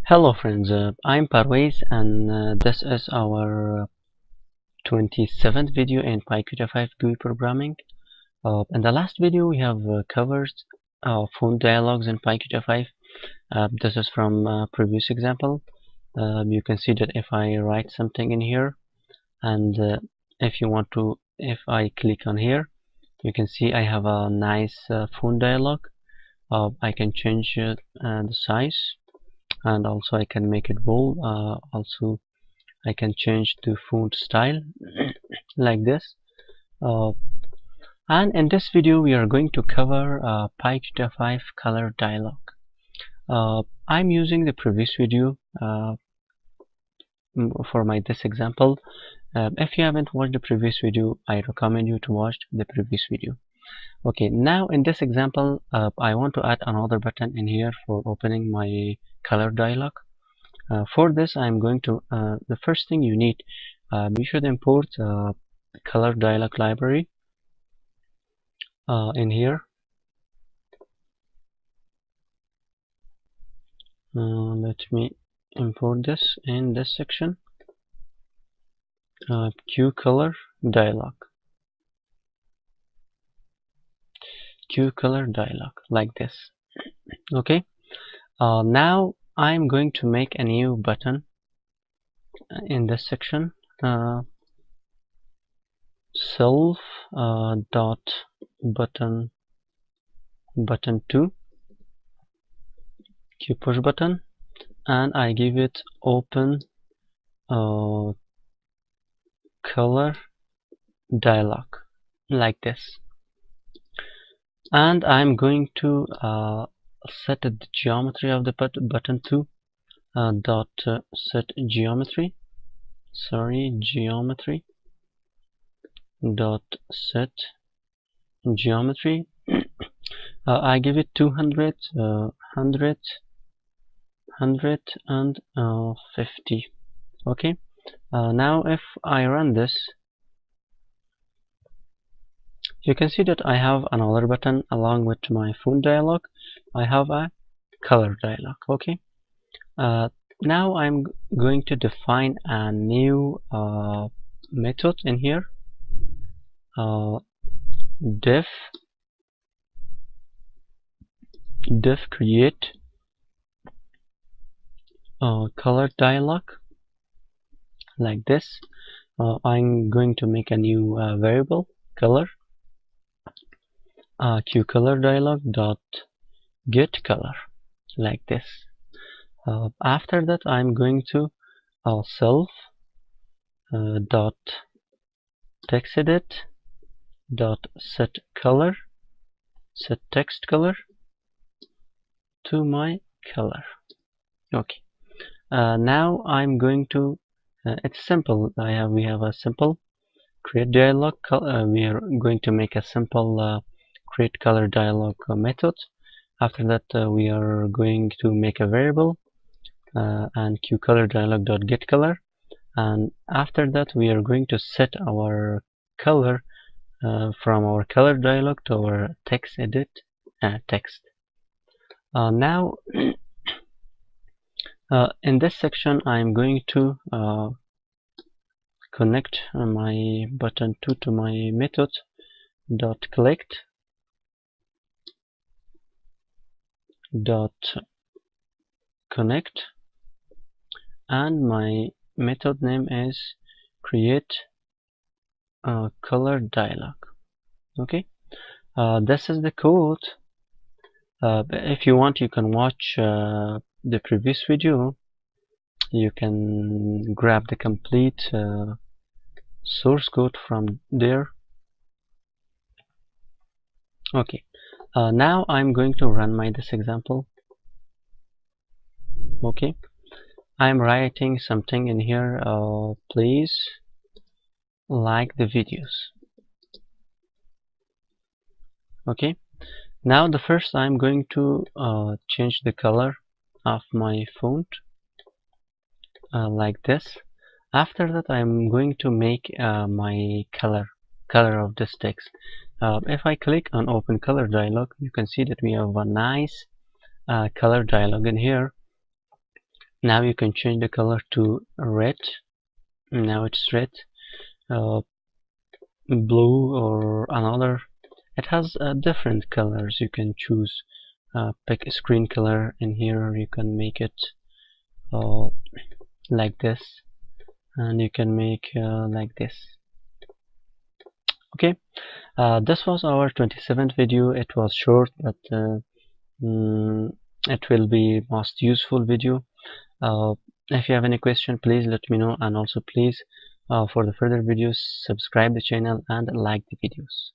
Hello friends, I'm Parvez and this is our 27th video in PyQt5 GUI programming. In the last video we have covered font dialogues in PyQt5. This is from previous example. You can see that if I write something in here and if I click on here, you can see I have a nice font dialog. I can change the size, and also I can make it bold. Also I can change the font style like this. And in this video we are going to cover PyQt5 ColorDialog. I'm using the previous video for this example. If you haven't watched the previous video, I recommend you to watch the previous video. Okay, now in this example I want to add another button in here for opening my ColorDialog. For this I'm going to the first thing you need, you should import ColorDialog library in here. Let me import this in this section. QColorDialog, QColorDialog, like this. Okay, now I'm going to make a new button in this section. Self dot button 2 push button, and I give it open ColorDialog like this. And I'm going to set the geometry of the button 2 dot set geometry. Geometry dot set geometry. I give it 200, 100, 100 and 50. Okay, now if I run this, you can see that I have another button along with my font dialog. I have a color dialog. Okay, now I'm going to define a new method in here. Div create color dialog like this. I'm going to make a new variable color, QColorDialog dot get color like this. After that I'm going to self dot text edit dot set color, set text color to my color. Okay, now I'm going to it's simple. We have a simple create dialog. We are going to make a simple create color dialog method. After that we are going to make a variable and QColorDialog.getColor, and after that we are going to set our color from our color dialog to our text edit text. Now in this section I'm going to connect my button 2 to my method dot collect dot connect, and my method name is create color dialog. Okay, this is the code. If you want, you can watch the previous video. You can grab the complete source code from there. Okay, now I'm going to run this example. Okay, I'm writing something in here. Please like the videos. Okay, now the first I'm going to change the color of my font like this. After that I'm going to make my color of this text. If I click on open color dialog, you can see that we have a nice color dialog in here. Now you can change the color to red. Now it's red, blue, or another. It has different colors you can choose. Pick a screen color in here. You can make it like this, and you can make like this. Okay, this was our 27th video. It was short, but it will be most useful video. If you have any question, please let me know, and also please for the further videos, subscribe the channel and like the videos.